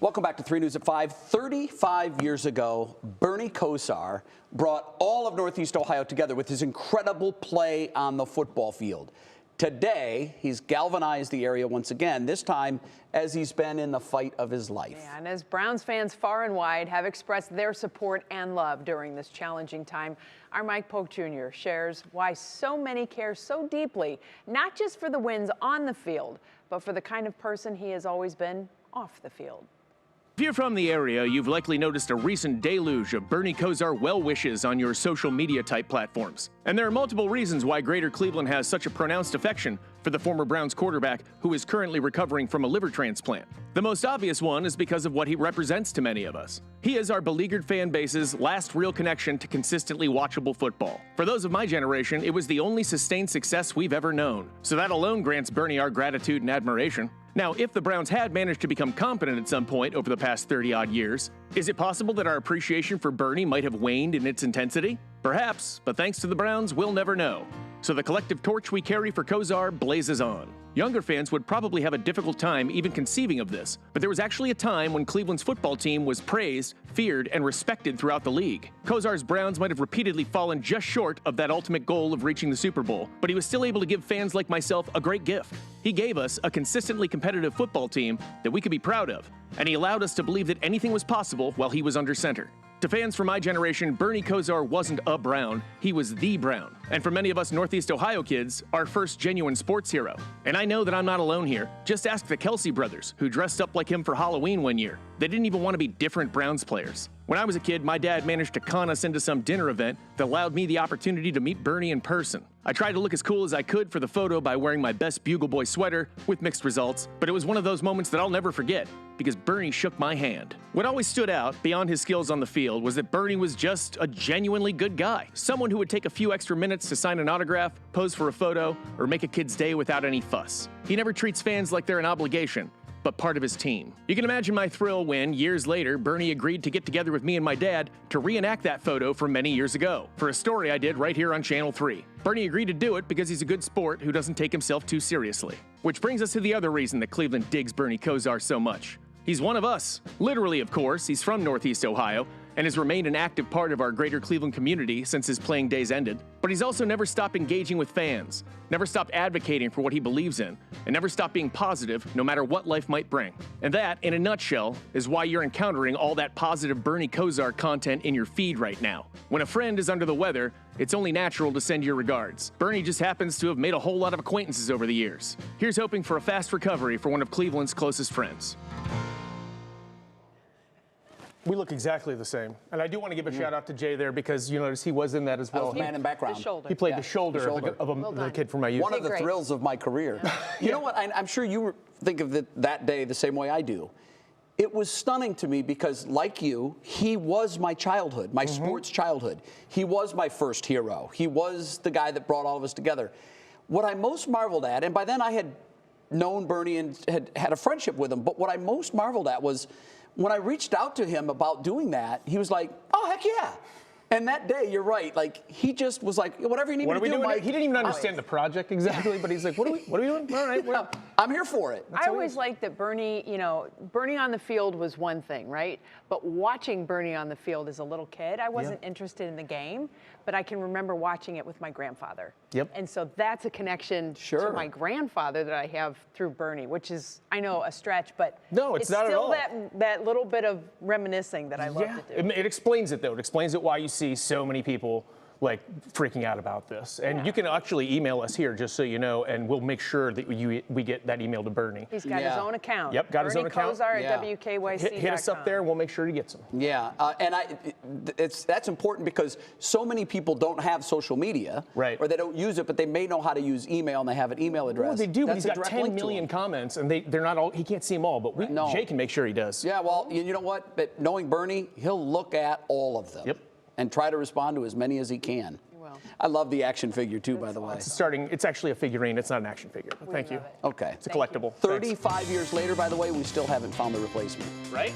Welcome back to 3 News at 5. 35 years ago, Bernie Kosar brought all of Northeast Ohio together with his incredible play on the football field. Today, he's galvanized the area once again, this time as he's been in the fight of his life. Yeah, and as Browns fans far and wide have expressed their support and love during this challenging time, our Mike-Polk-Jr. shares why so many care so deeply, not just for the wins on the field, but for the kind of person he has always been off the field. If you're from the area, you've likely noticed a recent deluge of Bernie Kosar well wishes on your social media type platforms. And there are multiple reasons why Greater Cleveland has such a pronounced affection for the former Browns quarterback who is currently recovering from a liver transplant. The most obvious one is because of what he represents to many of us. He is our beleaguered fan base's last real connection to consistently watchable football. For those of my generation, it was the only sustained success we've ever known. So that alone grants Bernie our gratitude and admiration. Now, if the Browns had managed to become competent at some point over the past 30-odd years, is it possible that our appreciation for Bernie might have waned in its intensity? Perhaps, but thanks to the Browns, we'll never know. So the collective torch we carry for Kosar blazes on. Younger fans would probably have a difficult time even conceiving of this, but there was actually a time when Cleveland's football team was praised, feared, and respected throughout the league. Kosar's Browns might have repeatedly fallen just short of that ultimate goal of reaching the Super Bowl, but he was still able to give fans like myself a great gift. He gave us a consistently competitive football team that we could be proud of, and he allowed us to believe that anything was possible while he was under center. To fans from my generation, Bernie Kosar wasn't a Brown, he was the Brown. And for many of us Northeast Ohio kids, our first genuine sports hero. And I know that I'm not alone here. Just ask the Kelsey brothers, who dressed up like him for Halloween one year. They didn't even want to be different Browns players. When I was a kid, my dad managed to con us into some dinner event that allowed me the opportunity to meet Bernie in person. I tried to look as cool as I could for the photo by wearing my best Bugle Boy sweater, with mixed results, but it was one of those moments that I'll never forget, because Bernie shook my hand. What always stood out, beyond his skills on the field, was that Bernie was just a genuinely good guy. Someone who would take a few extra minutes to sign an autograph, pose for a photo, or make a kid's day without any fuss. He never treats fans like they're an obligation, but part of his team. You can imagine my thrill when, years later, Bernie agreed to get together with me and my dad to reenact that photo from many years ago, for a story I did right here on Channel 3. Bernie agreed to do it because he's a good sport who doesn't take himself too seriously. Which brings us to the other reason that Cleveland digs Bernie Kosar so much. He's one of us. Literally, of course, he's from Northeast Ohio and has remained an active part of our Greater Cleveland community since his playing days ended. But he's also never stopped engaging with fans, never stopped advocating for what he believes in, and never stopped being positive no matter what life might bring. And that, in a nutshell, is why you're encountering all that positive Bernie Kosar content in your feed right now. When a friend is under the weather, it's only natural to send your regards. Bernie just happens to have made a whole lot of acquaintances over the years. Here's hoping for a fast recovery for one of Cleveland's closest friends. We look exactly the same. And I do want to give a shout out to Jay there because you notice he was in that as well. Man in background. The He played the shoulder of the kid from my youth. One of the thrills of my career. You know what? I'm sure you think of that day the same way I do. It was stunning to me because, like you, he was my childhood, my sports childhood. He was my first hero. He was the guy that brought all of us together. What I most marveled at, and by then I had known Bernie and had a friendship with him, but what I most marveled at was when I reached out to him about doing that, he was like, oh, heck yeah. And that day, you're right, like, he just was like, whatever you need me to do, Mike. He didn't even understand the project exactly, but he's like, what are we doing? All right, well, I'm here for it. I always liked that Bernie, Bernie on the field was one thing, right? But watching Bernie on the field as a little kid, I wasn't interested in the game, but I can remember watching it with my grandfather. Yep. And so that's a connection to my grandfather that I have through Bernie, which is, I know, a stretch, but no, it's not still at all. that little bit of reminiscing that I love to do. It explains it, though. It explains it why you see so many people like freaking out about this. And you can actually email us here, just so you know, and we'll make sure that we get that email to Bernie. He's got his own account. Yep, got his own account. Bernie Kosar at WKYC.com. Hit us up there and we'll make sure he gets them. Yeah, and that's important because so many people don't have social media, right? Or they don't use it, but they may know how to use email and they have an email address. Well, they do, but he's got 10 million million comments and they're not all, he can't see them all, but Jay can make sure he does. Yeah, well, you know what? But knowing Bernie, he'll look at all of them. Yep. And try to respond to as many as he can. I love the action figure too, by the way. It's actually a figurine. It's not an action figure. But thank you. Okay. It's a collectible. 35 years later, by the way, we still haven't found the replacement. Right?